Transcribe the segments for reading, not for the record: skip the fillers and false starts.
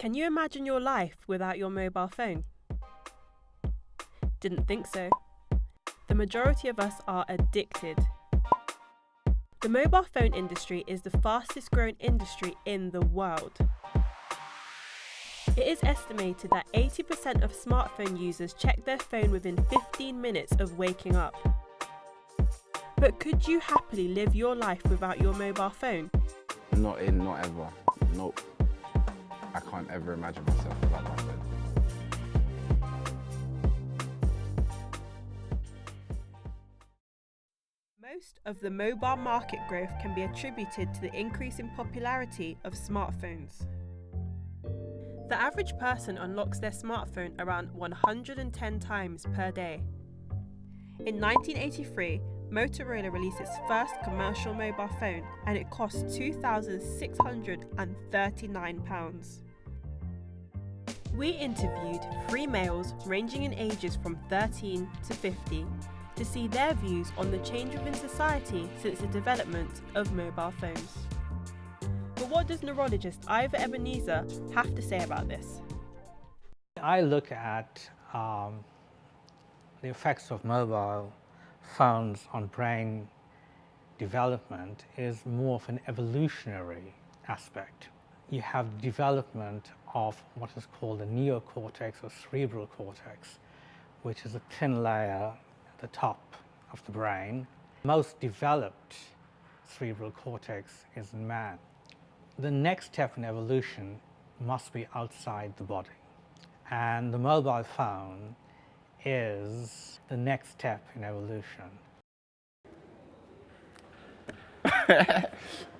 Can you imagine your life without your mobile phone? Didn't think so. The majority of us are addicted. The mobile phone industry is the fastest growing industry in the world. It is estimated that 80% of smartphone users check their phone within 15 minutes of waking up. But could you happily live your life without your mobile phone? Not ever. Nope. I can't ever imagine myself without my phone. Most of the mobile market growth can be attributed to the increase in popularity of smartphones. The average person unlocks their smartphone around 110 times per day. In 1983, Motorola released its first commercial mobile phone and it cost £2,639. We interviewed 3 males ranging in ages from 13 to 50 to see their views on the change within society since the development of mobile phones. But what does neurologist Ivor Ebenezer have to say about this? I look at the effects of mobile phones on brain development is more of an evolutionary aspect. You have development of what is called the neocortex or cerebral cortex, which is a thin layer at the top of the brain. Most developed cerebral cortex is in man. The next step in evolution must be outside the body. And the mobile phone is the next step in evolution.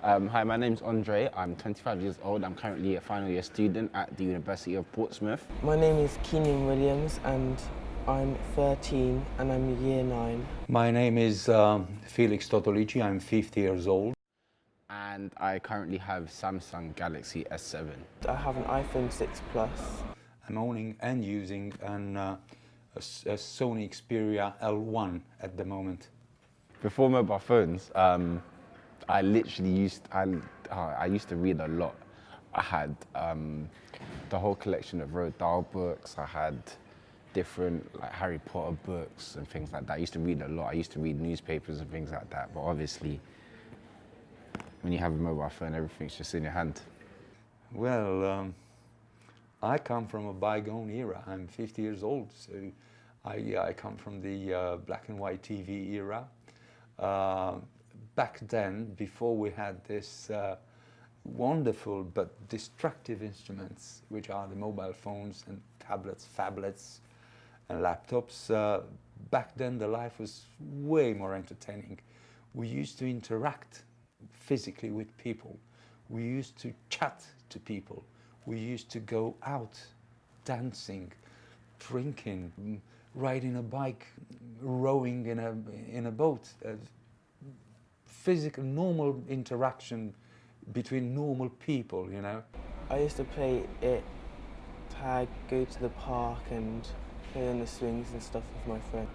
Hi, my name's Andre. I'm 25 years old. I'm currently a final year student at the University of Portsmouth. My name is Keenan Williams and I'm 13 and I'm year 9. My name is Felix Totolici. I'm 50 years old. And I currently have Samsung Galaxy S7. I have an iPhone 6 Plus. I'm owning and using a Sony Xperia L1 at the moment. Before mobile phones, I literally used to read a lot. I had the whole collection of Roald Dahl books. I had different like Harry Potter books and things like that. I used to read a lot. I used to read newspapers and things like that. But obviously, when you have a mobile phone, everything's just in your hand. Well, I come from a bygone era. I'm 50 years old, so I come from the black and white TV era. Back then, before we had this wonderful but destructive instruments, which are the mobile phones and tablets, phablets, and laptops, back then the life was way more entertaining. We used to interact physically with people. We used to chat to people. We used to go out dancing, drinking, riding a bike, rowing in a boat. Physical, normal interaction between normal people, you know. I used to play it, tag, go to the park and play on the swings and stuff with my friend.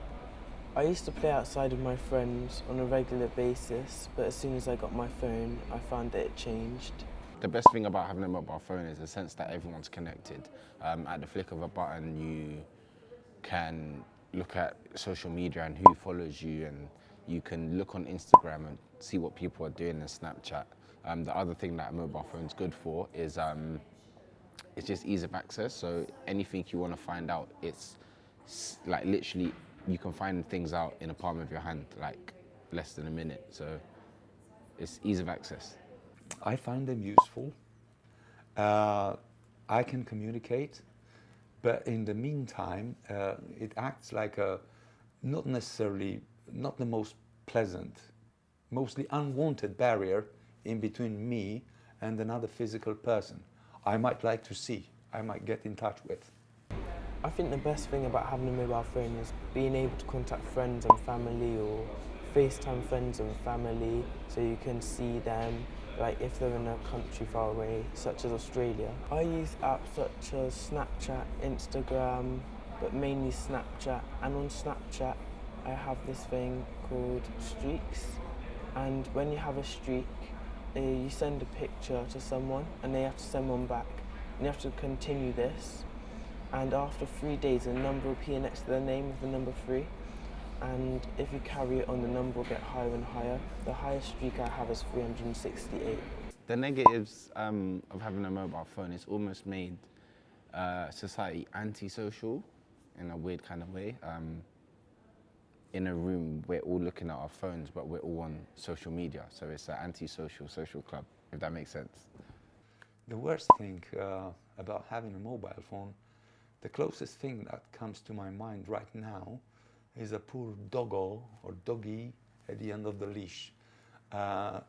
I used to play outside with my friends on a regular basis, but as soon as I got my phone, I found that it changed. The best thing about having a mobile phone is the sense that everyone's connected. At the flick of a button, you can look at social media and who follows you, and you can look on Instagram and see what people are doing in Snapchat. The other thing that a mobile phone's good for is it's just ease of access. So anything you want to find out, it's like literally you can find things out in the palm of your hand, like less than a minute. So it's ease of access. I find them useful. I can communicate, but in the meantime, it acts like not the most pleasant, mostly unwanted barrier in between me and another physical person I might like to see, I might get in touch with. I think the best thing about having a mobile phone is being able to contact friends and family or FaceTime friends and family so you can see them, like if they're in a country far away, such as Australia. I use apps such as Snapchat, Instagram, but mainly Snapchat. And on Snapchat, I have this thing called streaks. And when you have a streak, you send a picture to someone and they have to send one back. and you have to continue this. And after 3 days, a number will appear next to the name of the number 3. And if you carry it on, the number will get higher and higher. The highest streak I have is 368. The negatives of having a mobile phone, it's almost made society antisocial in a weird kind of way. In a room, we're all looking at our phones, but we're all on social media. So it's an antisocial social club, if that makes sense. The worst thing about having a mobile phone, the closest thing that comes to my mind right now is a poor doggo or doggy at the end of the leash.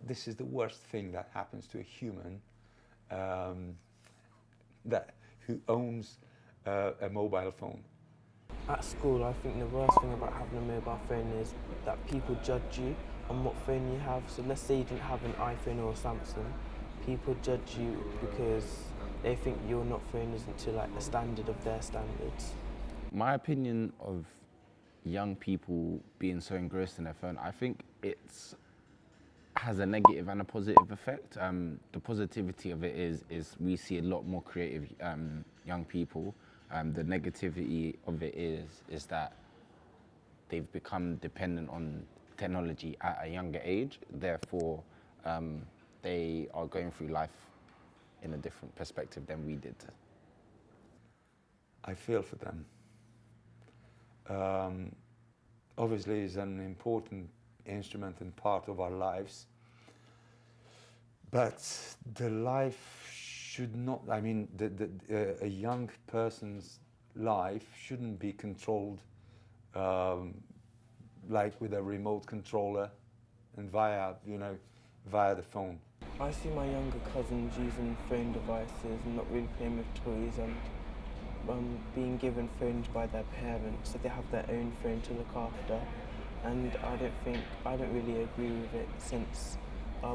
This is the worst thing that happens to a human who owns a mobile phone. At school, I think the worst thing about having a mobile phone is that people judge you on what phone you have. So let's say you didn't have an iPhone or a Samsung, people judge you because they think your phone isn't to like the standard of their standards. My opinion of young people being so engrossed in their phone, I think it's has a negative and a positive effect. The positivity of it is we see a lot more creative young people. The negativity of it is that they've become dependent on technology at a younger age. Therefore, they are going through life in a different perspective than we did. I feel for them. Obviously, it's an important instrument and part of our lives, but the life should not, I mean, a young person's life shouldn't be controlled like with a remote controller and via the phone. I see my younger cousins using phone devices and not really playing with toys and being given phones by their parents, so they have their own phone to look after. And I don't really agree with it, since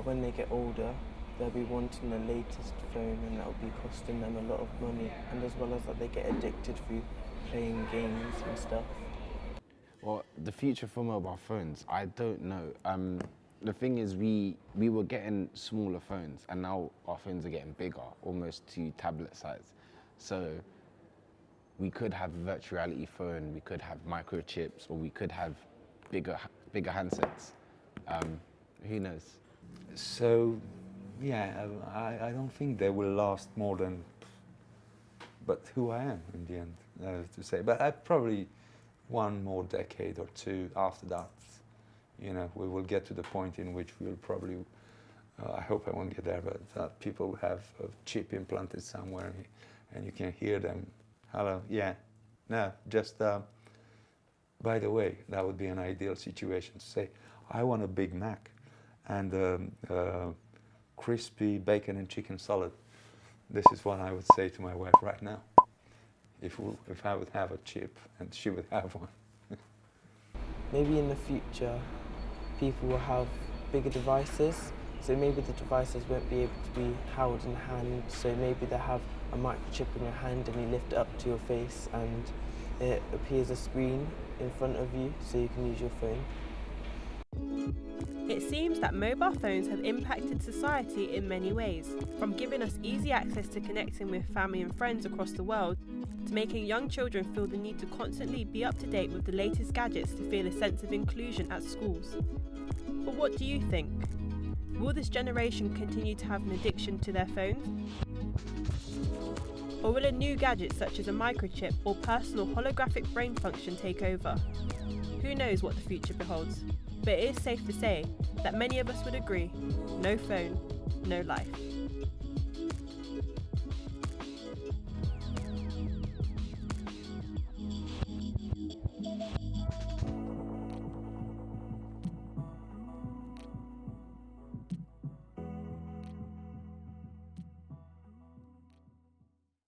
when they get older, they'll be wanting the latest phone and that'll be costing them a lot of money, and as well as that they get addicted through playing games and stuff. Well, the future for mobile phones, I don't know. The thing is, we were getting smaller phones, and now our phones are getting bigger, almost to tablet size. So we could have a virtual reality phone, we could have microchips, or we could have bigger handsets. Who knows? So, yeah, I don't think they will last more than, but who I am in the end, to say. But I probably one more decade or two after that, we will get to the point in which we'll probably, I hope I won't get there, but people have a chip implanted somewhere and you can hear them. Hello, yeah, no, just, by the way, that would be an ideal situation to say, I want a Big Mac and crispy bacon and chicken salad. This is what I would say to my wife right now, if I would have a chip and she would have one. Maybe in the future, people will have bigger devices, so maybe the devices won't be able to be held in hand, so maybe they have a microchip in your hand and you lift it up to your face and it appears a screen in front of you so you can use your phone. It seems that mobile phones have impacted society in many ways, from giving us easy access to connecting with family and friends across the world, to making young children feel the need to constantly be up to date with the latest gadgets to feel a sense of inclusion at schools. But what do you think? Will this generation continue to have an addiction to their phones? Or will a new gadget such as a microchip or personal holographic brain function take over? Who knows what the future beholds? But it is safe to say that many of us would agree, no phone, no life.